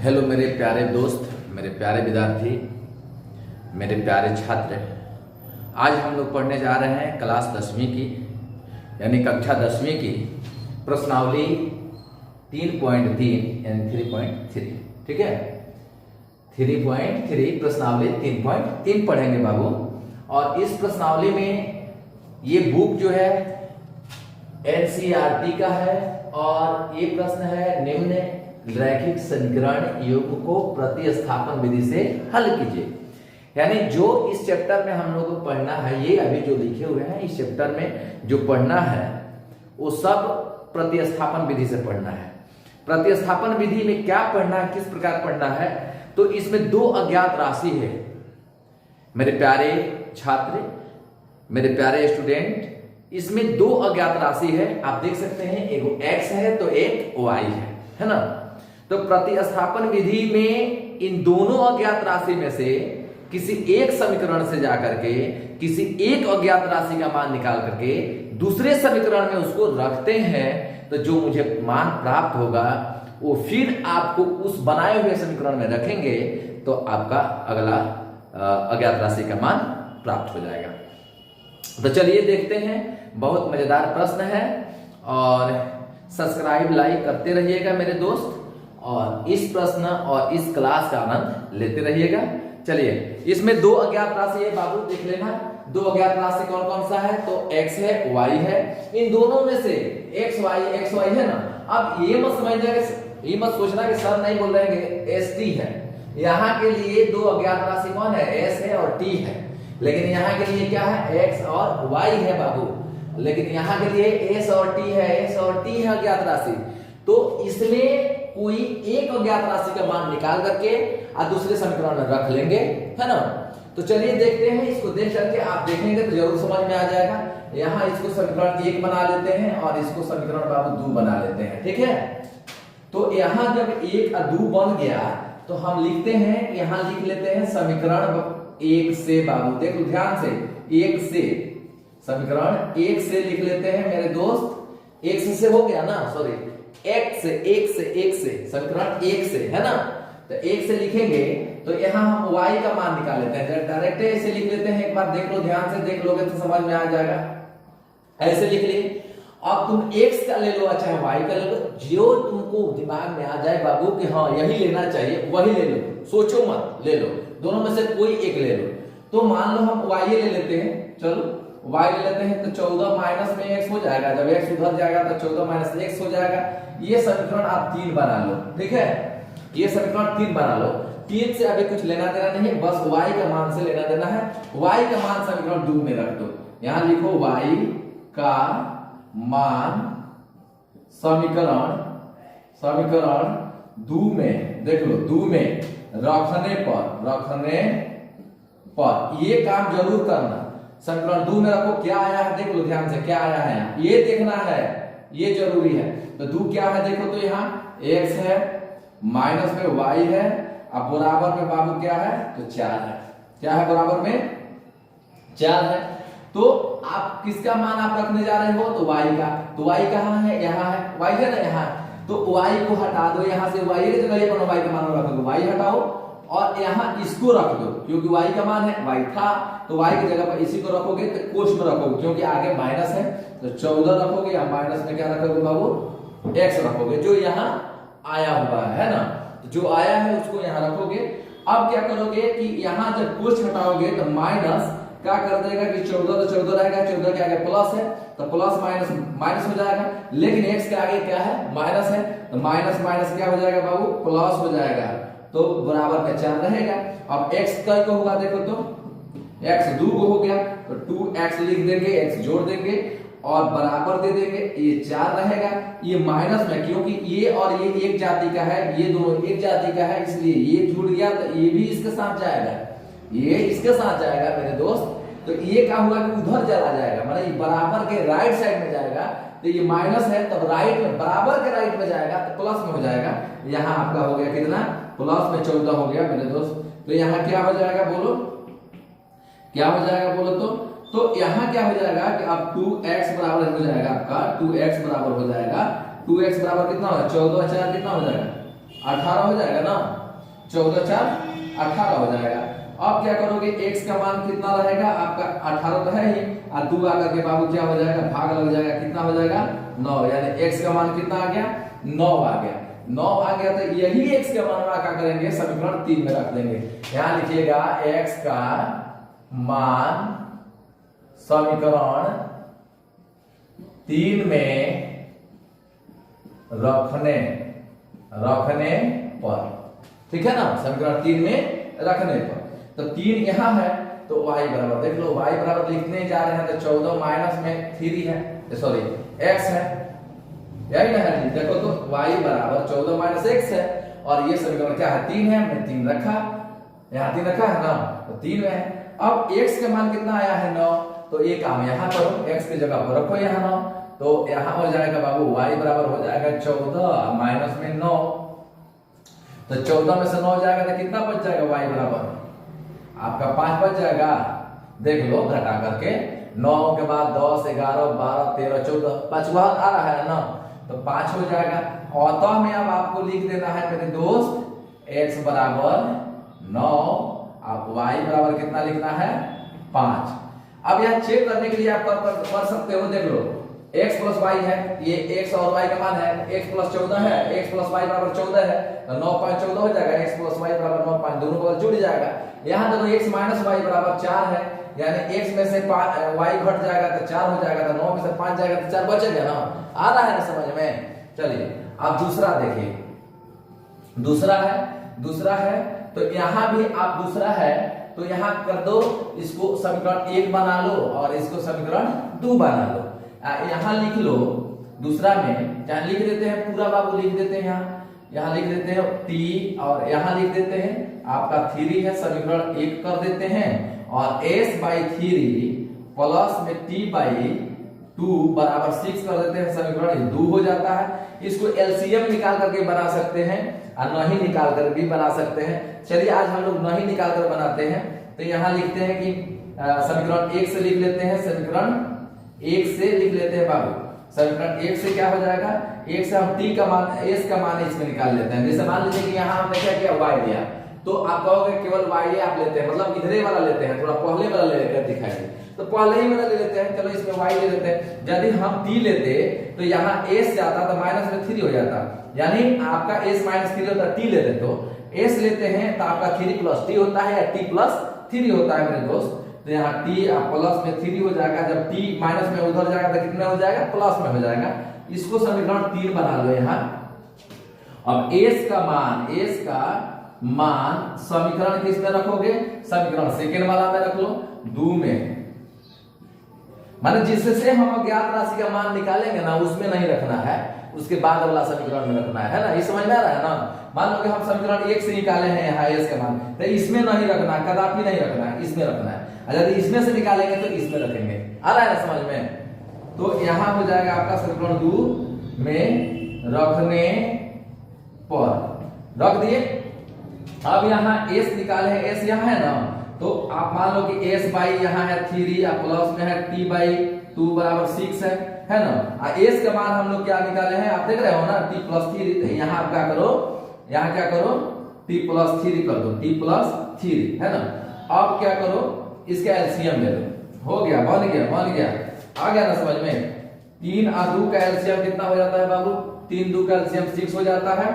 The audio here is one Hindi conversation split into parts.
हेलो मेरे प्यारे दोस्त, मेरे प्यारे विद्यार्थी, मेरे प्यारे छात्र। आज हम लोग पढ़ने जा रहे हैं क्लास 10वीं की यानी कक्षा 10वीं की प्रश्नावली 3.3 यानी 3.3। ठीक है, 3.3 प्रश्नावली 3.3 पढ़ेंगे बाबू। और इस प्रश्नावली में ये बुक जो है एनसीईआरटी का है और ये प्रश्न है निम्न रैखिक समीकरण युग्म को प्रतिस्थापन विधि से हल कीजिए। यानी जो इस चैप्टर में हम लोग को पढ़ना है, ये अभी जो लिखे हुए हैं इस चैप्टर में जो पढ़ना है वो सब प्रतिस्थापन विधि से पढ़ना है। प्रतिस्थापन विधि में क्या पढ़ना है, किस प्रकार पढ़ना है, तो इसमें दो अज्ञात राशि है मेरे प्यारे छात्र, मेरे प्यारे स्टूडेंट। इसमें दो अज्ञात राशि है, आप देख सकते हैं, एक x है तो एक y है ना। तो प्रतिस्थापन विधि में इन दोनों अज्ञात राशि में से किसी एक समीकरण से जाकर के किसी एक अज्ञात राशि का मान निकाल करके दूसरे समीकरण में उसको रखते हैं, तो जो मुझे मान प्राप्त होगा वो फिर आपको उस बनाए हुए समीकरण में रखेंगे तो आपका अगला अज्ञात राशि का मान प्राप्त हो जाएगा। तो चलिए देखते हैं, बहुत मजेदार प्रश्न है और सब्सक्राइब लाइक करते रहिएगा मेरे दोस्त, और इस प्रश्न और इस क्लास का आनंद लेते रहिएगा। चलिए, इसमें दो अज्ञात राशि है बाबू, देख लेना। दो अज्ञात राशि कौन कौन सा है, तो x है y है। इन दोनों में से x y है ना। अब ये मत समझना, ये मत सोचना कि सर नहीं बोल रहे हैं s t है। यहाँ के लिए दो अज्ञात राशि कौन है, s है और t है, लेकिन यहाँ के लिए क्या है, x और y है बाबू। लेकिन यहाँ के लिए s और t है, s और t है अज्ञात राशि। तो इसमें कोई एक अज्ञात राशि का मान निकाल करके और दूसरे समीकरण में रख लेंगे, है ना। तो चलिए देखते हैं, इसको देख करके आप देखेंगे तो जरूर समझ में आ जाएगा। यहाँ इसको समीकरण 1 बना लेते हैं और इसको समीकरण बाबू 2 बना लेते हैं। ठीक है, तो यहाँ जब 1 और 2 बन गया तो हम लिखते हैं, यहाँ लिख लेते हैं समीकरण 1 से बाबू, देख लो ध्यान से, 1 से समीकरण 1 से लिख लेते हैं मेरे दोस्त। 1 से हो गया ना, सॉरी, एक से समीकरण 1 से, है ना। तो 1 से लिखेंगे तो यहाँ हम y का मान निकाल लेते हैं, डायरेक्ट ऐसे लिख लेते हैं। एक बार देख लो, ध्यान से देख लोगे तो समझ में आ जाएगा। ऐसे लिख लिए। अब तुम x का ले लो, अच्छा y का ले लो, जो तुमको दिमाग में आ जाए बाबू कि हाँ यही लेना चाहिए वही ले लो, सोचो मत, ले लो, दोनों में से कोई एक ले लो। तो मान लो हम y ले लेते हैं, चलो y ले लेते हैं, तो 14 माइनस में x हो जाएगा। जब x उधर जाएगा तो 14 माइनस x हो जाएगा। ये समीकरण आप 3 बना लो, ठीक है, ये समीकरण 3 बना लो। 3 से अभी कुछ लेना देना नहीं है, बस y का मान से लेना देना है। y का मान समीकरण 2 में रख दो। यहां लिखो y का मान समीकरण 2 में, देख लो 2 में रखने पर ये काम जरूर करना, समीकरण 2 में रखो। क्या आया है देख लो ध्यान से, क्या आया है यहाँ, ये देखना है, ये जरूरी है। तो 2 क्या है देखो, तो यहाँ x है, माइनस में y है, अब बराबर में बाबू क्या है, तो 4 है। क्या है बराबर में 4 है। तो आप किसका मान आप रखने जा रहे हो, तो y का। तो y कहाँ है, यहाँ है, y है ना यहाँ। तो y को हटा दो यहाँ से, y की जगह पर y का मान रख दो, y हटाओ और यहाँ इसको रख दो, क्योंकि y का मान है, y था तो y की जगह पर इसी को रखोगे तो कोष्ठ में रखोगे, क्योंकि आगे माइनस है तो 14 रखोगे, या माइनस में क्या रखोगे बाबू, x रखोगे, जो यहाँ आया हुआ है ना। तो जो आया है उसको यहाँ रखोगे। अब क्या करोगे कि यहाँ जब कोष्ठ हटाओगे तो माइनस क्या कर देगा कि 14 तो 14 रहेगा, 14 के आगे प्लस है तो प्लस माइनस माइनस हो जाएगा, लेकिन x के आगे क्या है, माइनस है, तो माइनस माइनस क्या हो जाएगा बाबू, प्लस हो जाएगा, तो बराबर में 4 रहेगा। अब x का को होगा देखो, तो x 2 को हो गया तो 2x लिख देंगे, x जोड़ देंगे और बराबर दे देंगे, ये 4 रहेगा। ये माइनस में, क्योंकि ये और ये एक जाति का है, ये दोनों एक जाति का है, इसलिए ये जुड़ गया तो ये भी इसके साथ जाएगा, ये इसके साथ जाएगा मेरे दोस्त। तो ये क्या हुआ कि उधर चला जाएगा, मतलब ये बराबर के राइट साइड में जाएगा। तो ये माइनस है तब राइट में, बराबर के राइट में जाएगा तो प्लस में हो जाएगा। यहाँ आपका हो गया कितना, प्लस में 14 हो गया मेरे दोस्त। तो यहाँ क्या हो जाएगा बोलो, क्या हो जाएगा बोलो, तो यहाँ क्या हो जाएगा कि अब 2x बराबर हो जाएगा आपका, 2x बराबर हो जाएगा, 2x बराबर कितना होगा, 14 4 कितना हो जाएगा 18 हो जाएगा ना, 14 4 18 हो जाएगा। अब क्या करोगे, x का मान कितना रहेगा आपका 18 तो है ही, और 2 आकर के बाबू क्या हो जाएगा, भाग लग जाएगा, कितना हो जाएगा 9, यानी x का मान कितना आ गया 9 आ गया। 9 आ गया तो यही x का मान क्या करेंगे, समीकरण 3 में रख देंगे। यहां लिखिएगा x का मान समीकरण 3 में रखने पर, ठीक है ना, समीकरण 3 में रखने पर। तो 3 यहां है तो y बराबर, देख लो y बराबर लिखने जा रहे हैं तो 14 माइनस में 3 है, सॉरी x है, यही ना है जी। देखो तो y बराबर 14 माइनस x है, और ये समीकरण क्या है 3 है, हमने 3 रखा, यहाँ 3 रखा है ना, तो 3 में है। अब x का मान कितना आया है 9, तो ये काम यहाँ करो, x की जगह पर रखो यहाँ 9, तो यहाँ हो जाएगा बाबू y बराबर हो जाएगा 14 माइनस में 9, तो 14 में से 9 जाएगा तो कितना बच जाएगा y बराबर आपका 5 बच जाएगा। देख लो घटा करके 9 के बाद 10 11 12 13 14 पांचवा आ रहा है ना, तो 5 हो जाएगा। अतः में अब आपको लिख देना है मेरे दोस्त x बराबर 9, अब y बराबर कितना लिखना है 5। अब यहाँ चेक करने के लिए आप कर सकते हो, देख लो x प्लस y है, ये x और y का मान है, x प्लस 14 है, x प्लस y बराबर 14 है, तो 9 5 14 हो जाएगा, x प्लस y बराबर 9 5 दोनों बगल जुड़ जाएगा। यहाँ देखो x माइनस y बराबर 4 है, यानी x में से y घट जाएगा तो 4 हो जाएगा, तो 9 में से 5 जाएगा तो 4 बचेगा ना, आ रहा है ना समझ में। चलिए अब दूसरा देखिए, दूसरा है तो यहाँ भी आप दूसरा है तो यहाँ कर दो, इसको समीकरण 1 बना लो और इसको समीकरण 2 बना लो। यहाँ लिख लो दूसरा में, यहाँ लिख देते हैं पूरा बाबू, लिख देते हैं यहाँ लिख देते हैं t, और यहाँ लिख देते हैं आपका 3 है, समीकरण 1 कर देते हैं, और s/3 प्लस में t/2 बराबर 6 कर देते हैं, समीकरण 2 हो जाता है। इसको एलसीएम निकाल करके बना सकते हैं और नहीं निकाल कर भी बना सकते हैं। चलिए आज हम लोग नहीं निकाल कर बनाते हैं, तो यहाँ लिखते हैं कि समीकरण 1 से लिख लेते हैं, समीकरण 1 से लिख लेते हैं बाबू, समीकरण 1 से क्या हो जाएगा, 1 से हम t का मान s का मान इसमें निकाल लेते हैं। जैसे मान लीजिए कि यहाँ हमने क्या किया y लिया, तो आप कहोगे केवल y आप लेते हैं, मतलब इधरे वाला लेते हैं, थोड़ा पहले वाला लेकर दिखाइए, तो पहले ही वाला ले लेते हैं। चलो इसमें y ले लेते हैं, यदि हम t लेते तो यहाँ s जाता तो माइनस में 3 हो जाता, यानी आपका s माइनस 3 होता, t लेते तो s लेते हैं तो आपका 3 प्लस t होता है या t प्लस 3 होता है मेरे दोस्त। तो यहाँ t प्लस में 3 हो जाएगा, जब t माइनस में उधर जाएगा तो कितना हो जाएगा, प्लस में हो जाएगा। इसको समीकरण 3 बना लो यहाँ। अब s का मान समीकरण किस में रखोगे, समीकरण सेकेंड वाला में रख लो, 2 में, माने जिससे हम अज्ञात राशि का मान निकालेंगे ना उसमें नहीं रखना है, उसके बाद वाला समीकरण में रखना है ना, ये समझ में आ रहा है ना। मान लो कि हम समीकरण 1 से निकाले हैं यहाँ s का मान, तो इसमें नहीं रखना, कदापि नहीं रखना है, इसमें रखना है। यदि इसमें से निकालेंगे तो इसमें रखेंगे, आ रहा है ना समझ में। तो यहाँ हो जाएगा आपका समीकरण 2 में रखने पर रख दिए। अब यहाँ s निकाले हैं, s यहाँ है ना, तो आप मान लो कि s बाई यहाँ है 3 या प्लस में है t/2 बराबर 6 है ना। s का मान हम लोग क्या निकाले हैं, आप देख रहे हो ना, t प्लस 3, यहाँ आप क्या करो, यहाँ क्या करो t प्लस 3 कर दो, t प्लस 3 है ना। अब क्या करो, इसका एलसीएम ले लो, हो गया, बन गया, आ गया ना समझ में। 3 और 2 का एलसीएम कितना हो जाता है बाबू, 3 2 का एलसीएम 6 हो जाता है।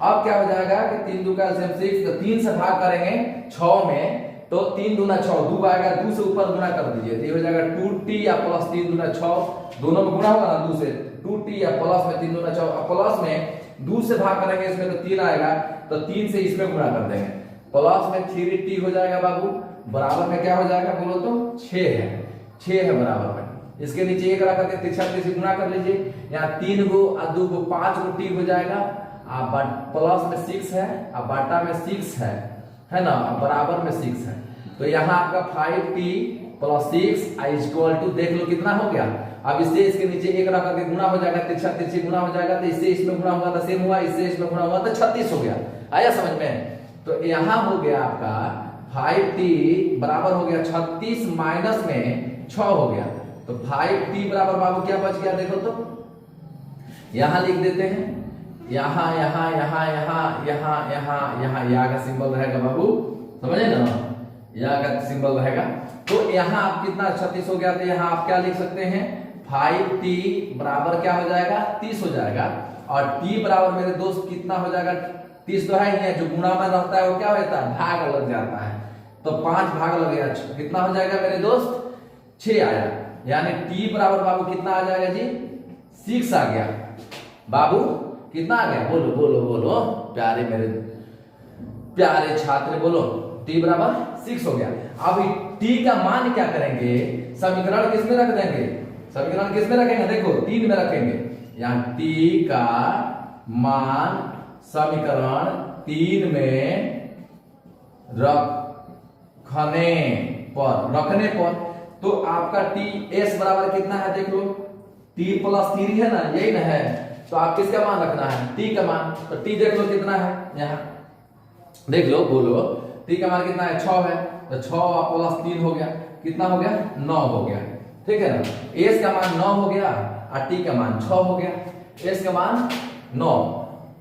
अब क्या हो जाएगा कि 3 2 का एलसीएम 6, तो 3 से भाग करेंगे 6 में, तो 3 दूना 6, 2 आएगा, 2 से ऊपर गुना कर दीजिए, तो ये हो जाएगा 2t या प्लस 3 दूना 6, दोनों में गुना होगा ना 2 से, 2t या प्लस में 3 दूना 6, प्लस में 2 से भाग करेंगे इसमें तो 3 आएगा, तो 3 से इसमें गुना कर देंगे, प्लस में 3t हो जाएगा बाबू, बराबर में क्या हो जाएगा बोलो तो 6 है बराबर में। इसके नीचे 1 रख करके तिरछा से गुना कर लीजिए, यहाँ 3 गो और 2 गो 5 गो t हो जाएगा, प्लस में 6 है, अब बाटा में 6 है ना, अब बराबर में 6 है, तो यहाँ आपका 5t प्लस 6 इक्वल टू, देख लो कितना हो गया। अब इससे इसके नीचे 1 रख करके गुना हो जाएगा, तिरछा तिरछी गुना हो जाएगा, तो इससे इसमें गुना हुआ तो सेम हुआ, इससे इसमें गुना हुआ तो 36 हो गया। आया समझ में। तो यहाँ हो गया आपका 5t बराबर हो गया 36 माइनस में 6 हो गया, तो 5t बराबर बाबू क्या बच गया देखो तो, यहाँ लिख देते हैं यहाँ यहाँ यहाँ यहाँ यहाँ यहाँ यहाँ या का सिंबल रहेगा बाबू, समझे ना, या का सिंबल रहेगा। तो यहाँ आप कितना 36 हो गया, तो यहाँ आप क्या लिख सकते हैं 5t बराबर क्या हो जाएगा 30 हो जाएगा। और t बराबर मेरे दोस्त कितना हो जाएगा 30 तो है ही है, जो गुणा में रहता है वो क्या होता है भाग लग जाता है, तो 5 भाग लग गया, कितना हो जाएगा मेरे दोस्त 6 आया। यानी t बराबर बाबू कितना आ जाएगा जी 6 आ गया। बाबू कितना आ गया, बोलो बोलो बोलो प्यारे मेरे प्यारे छात्र, बोलो t बराबर 6 हो गया। अब t का मान क्या करेंगे, समीकरण किस में रख देंगे, समीकरण किस में रखेंगे, देखो 3 में रखेंगे। यहाँ t का मान समीकरण 3 में रखने पर तो आपका t s बराबर कितना है, देख लो t प्लस 3 है ना, यही ना है, तो आप किसका मान रखना है t का मान, तो t देख लो कितना है, यहाँ देख लो, बोलो t का मान कितना है 6 है, तो 6 प्लस 3 हो गया, कितना हो गया 9 हो गया, ठीक है ना। s का मान 9 हो गया और t का मान 6 हो गया, s का मान 9।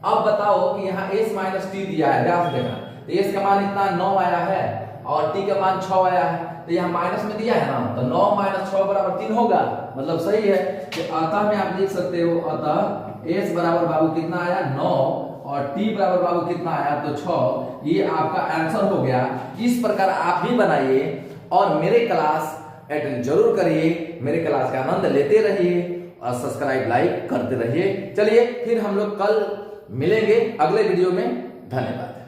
अब बताओ कि यहाँ s माइनस टी दिया है, ध्यान से देखना, तो s का मान इतना 9 आया है और t का मान 6 आया है, तो यहाँ माइनस में दिया है ना, तो 9 माइनस 6 बराबर 3 होगा, मतलब सही है। कि अतः में आप लिख सकते हो, अतः s बराबर बाबू कितना आया 9 और t बराबर बाबू कितना आया तो 6, ये आपका आंसर हो गया। इस प्रकार आप भी बनाइए और मेरे क्लास अटेंड जरूर करिए, मेरे क्लास का आनंद लेते रहिए और सब्सक्राइब लाइक करते रहिए। चलिए फिर हम लोग कल मिलेंगे अगले वीडियो में, धन्यवाद।